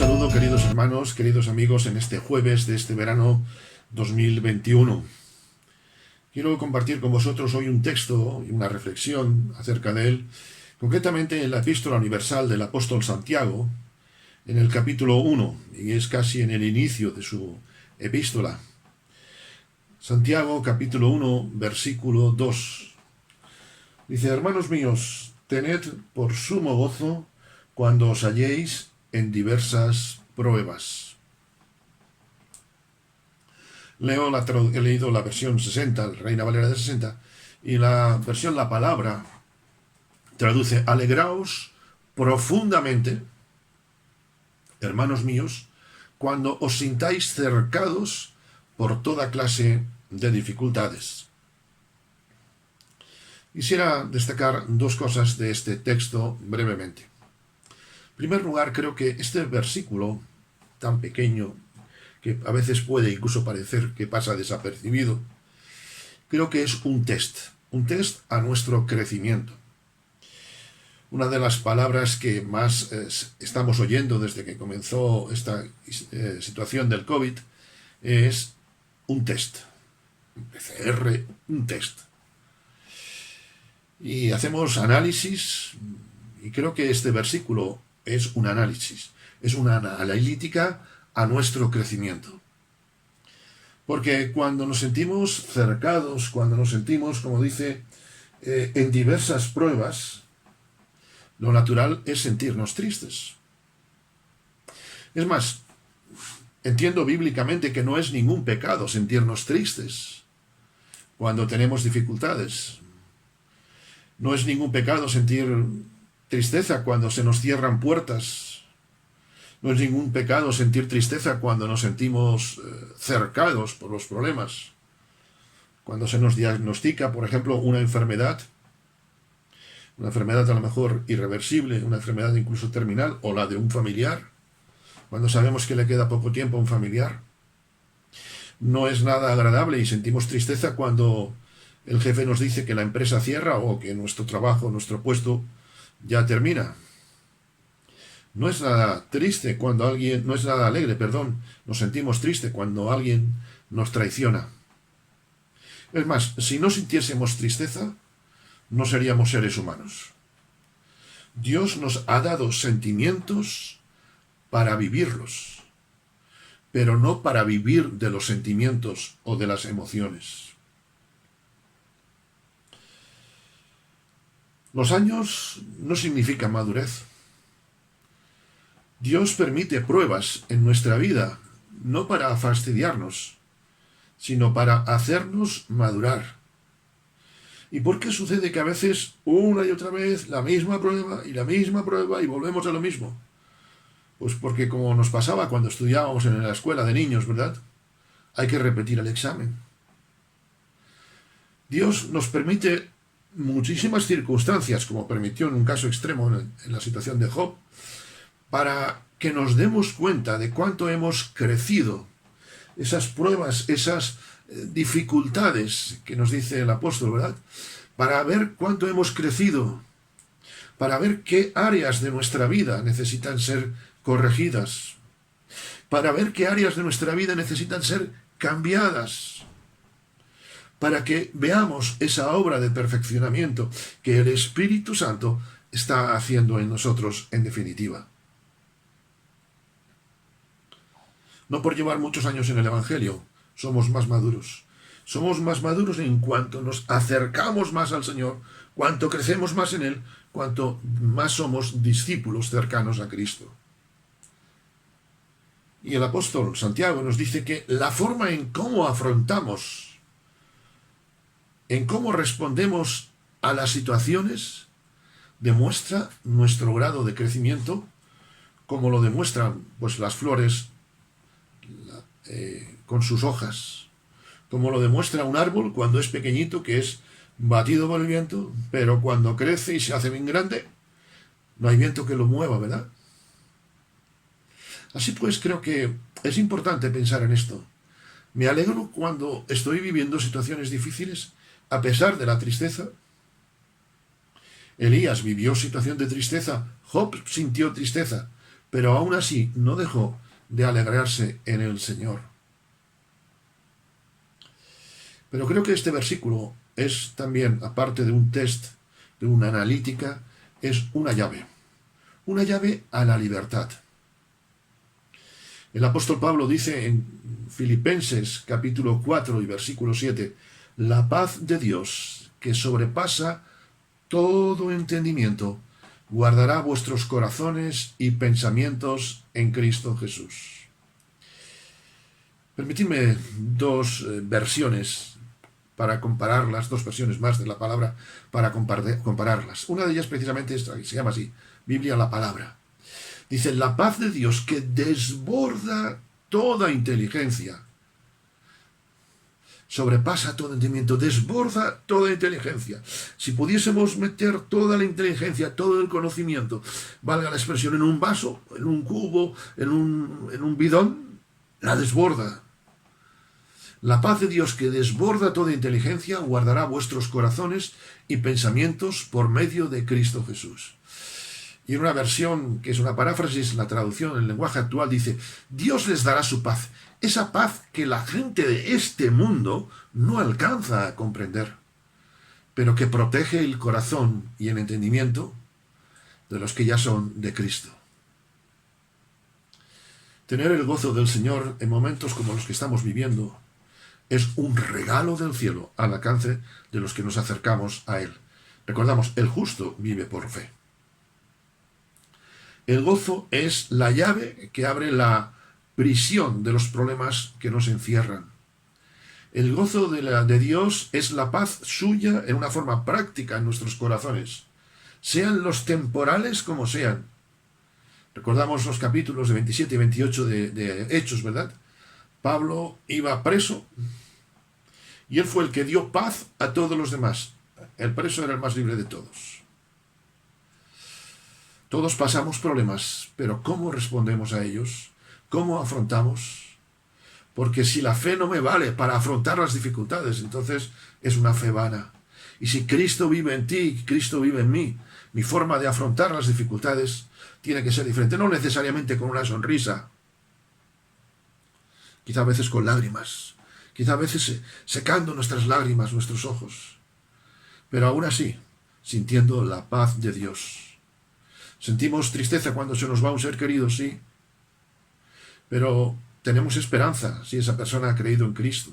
saludo, queridos hermanos, queridos amigos, en este jueves de este verano 2021. Quiero compartir con vosotros hoy un texto y una reflexión acerca de él, concretamente en la Epístola Universal del apóstol Santiago, en el capítulo 1, y es casi en el inicio de su epístola. Santiago, capítulo 1, versículo 2. Dice: hermanos míos, tened por sumo gozo cuando os halléis en diversas pruebas. He leído la versión 60, Reina Valera de 60, y la versión La Palabra traduce: alegraos profundamente, hermanos míos, cuando os sintáis cercados por toda clase de dificultades. Quisiera destacar dos cosas de este texto brevemente. En primer lugar, creo que este versículo tan pequeño, que a veces puede incluso parecer que pasa desapercibido, creo que es un test a nuestro crecimiento. Una de las palabras que más estamos oyendo desde que comenzó esta situación del COVID es un test, un PCR, un test. Y hacemos análisis, y creo que este versículo es un análisis, es una analítica a nuestro crecimiento. Porque cuando nos sentimos cercados, cuando nos sentimos, como dice, en diversas pruebas, lo natural es sentirnos tristes. Es más, entiendo bíblicamente que no es ningún pecado sentirnos tristes cuando tenemos dificultades. No es ningún pecado sentir tristeza cuando se nos cierran puertas. No es ningún pecado sentir tristeza cuando nos sentimos cercados por los problemas. Cuando se nos diagnostica, por ejemplo, una enfermedad a lo mejor irreversible, una enfermedad incluso terminal, o la de un familiar, cuando sabemos que le queda poco tiempo a un familiar. No es nada agradable y sentimos tristeza cuando el jefe nos dice que la empresa cierra o que nuestro trabajo, nuestro puesto ya termina. No es nada alegre, nos sentimos tristes cuando alguien nos traiciona. Es más, si no sintiésemos tristeza, no seríamos seres humanos. Dios nos ha dado sentimientos para vivirlos, pero no para vivir de los sentimientos o de las emociones. Los años no significan madurez. Dios permite pruebas en nuestra vida, no para fastidiarnos, sino para hacernos madurar. ¿Y por qué sucede que a veces, una y otra vez, la misma prueba y volvemos a lo mismo? Pues porque, como nos pasaba cuando estudiábamos en la escuela de niños, ¿verdad? Hay que repetir el examen. Dios nos permite muchísimas circunstancias, como permitió en un caso extremo en la situación de Job, para que nos demos cuenta de cuánto hemos crecido. Esas pruebas, esas dificultades que nos dice el apóstol, ¿verdad? Para ver cuánto hemos crecido, para ver qué áreas de nuestra vida necesitan ser corregidas, para ver qué áreas de nuestra vida necesitan ser cambiadas, para que veamos esa obra de perfeccionamiento que el Espíritu Santo está haciendo en nosotros en definitiva. No por llevar muchos años en el Evangelio, somos más maduros. Somos más maduros en cuanto nos acercamos más al Señor, cuanto crecemos más en Él, cuanto más somos discípulos cercanos a Cristo. Y el apóstol Santiago nos dice que la forma en cómo afrontamos, en cómo respondemos a las situaciones, demuestra nuestro grado de crecimiento, como lo demuestran pues las flores con sus hojas, como lo demuestra un árbol cuando es pequeñito, que es batido por el viento, pero cuando crece y se hace bien grande, no hay viento que lo mueva, ¿verdad? Así pues, creo que es importante pensar en esto. Me alegro cuando estoy viviendo situaciones difíciles, a pesar de la tristeza. Elías vivió situación de tristeza, Job sintió tristeza, pero aún así no dejó de alegrarse en el Señor. Pero creo que este versículo es también, aparte de un test, de una analítica, es una llave a la libertad. El apóstol Pablo dice en Filipenses capítulo 4 y versículo 7, la paz de Dios, que sobrepasa todo entendimiento, guardará vuestros corazones y pensamientos en Cristo Jesús. Permitidme dos versiones para compararlas, dos versiones más de la palabra para compararlas. Una de ellas precisamente se llama así, Biblia la palabra. Dice, la paz de Dios que desborda toda inteligencia, sobrepasa todo entendimiento, desborda toda inteligencia. Si pudiésemos meter toda la inteligencia, todo el conocimiento, valga la expresión, en un vaso, en un cubo, en un bidón, la desborda. La paz de Dios que desborda toda inteligencia guardará vuestros corazones y pensamientos por medio de Cristo Jesús. Y en una versión que es una paráfrasis, la traducción en el lenguaje actual dice, Dios les dará su paz, esa paz que la gente de este mundo no alcanza a comprender, pero que protege el corazón y el entendimiento de los que ya son de Cristo. Tener el gozo del Señor en momentos como los que estamos viviendo es un regalo del cielo al alcance de los que nos acercamos a Él. Recordamos, el justo vive por fe. El gozo es la llave que abre la prisión de los problemas que nos encierran. El gozo de Dios es la paz suya en una forma práctica en nuestros corazones, sean los temporales como sean. Recordamos los capítulos de 27 y 28 de Hechos, ¿verdad? Pablo iba preso y él fue el que dio paz a todos los demás. El preso era el más libre de todos. Todos pasamos problemas, pero ¿cómo respondemos a ellos? ¿Cómo afrontamos? Porque si la fe no me vale para afrontar las dificultades, entonces es una fe vana. Y si Cristo vive en ti, Cristo vive en mí, mi forma de afrontar las dificultades tiene que ser diferente, no necesariamente con una sonrisa, quizá a veces con lágrimas, quizá a veces secando nuestras lágrimas, nuestros ojos, pero aún así, sintiendo la paz de Dios. Sentimos tristeza cuando se nos va un ser querido, sí, pero tenemos esperanza si esa persona ha creído en Cristo.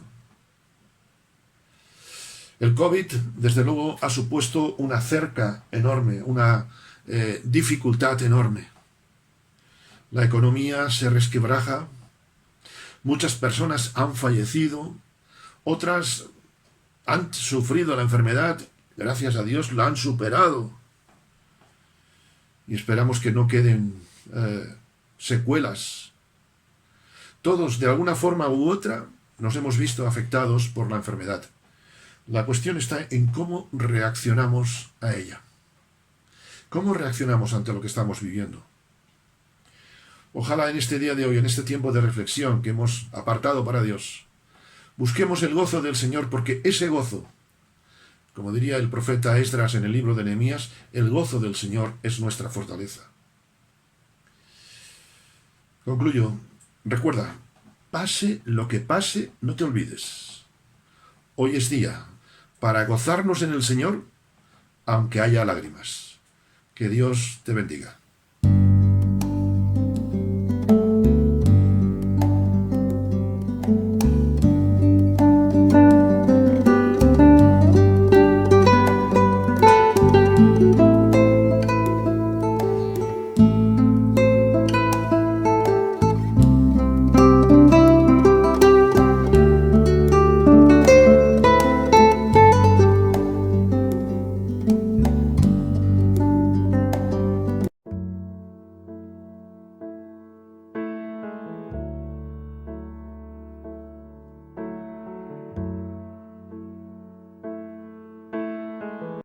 El COVID, desde luego, ha supuesto una cerca enorme, una dificultad enorme. La economía se resquebraja, muchas personas han fallecido, otras han sufrido la enfermedad, gracias a Dios la han superado. Y esperamos que no queden secuelas. Todos, de alguna forma u otra, nos hemos visto afectados por la enfermedad. La cuestión está en cómo reaccionamos a ella. ¿Cómo reaccionamos ante lo que estamos viviendo? Ojalá en este día de hoy, en este tiempo de reflexión que hemos apartado para Dios, busquemos el gozo del Señor, porque ese gozo, como diría el profeta Esdras en el libro de Nehemías, el gozo del Señor es nuestra fortaleza. Concluyo. Recuerda, pase lo que pase, no te olvides. Hoy es día para gozarnos en el Señor, aunque haya lágrimas. Que Dios te bendiga.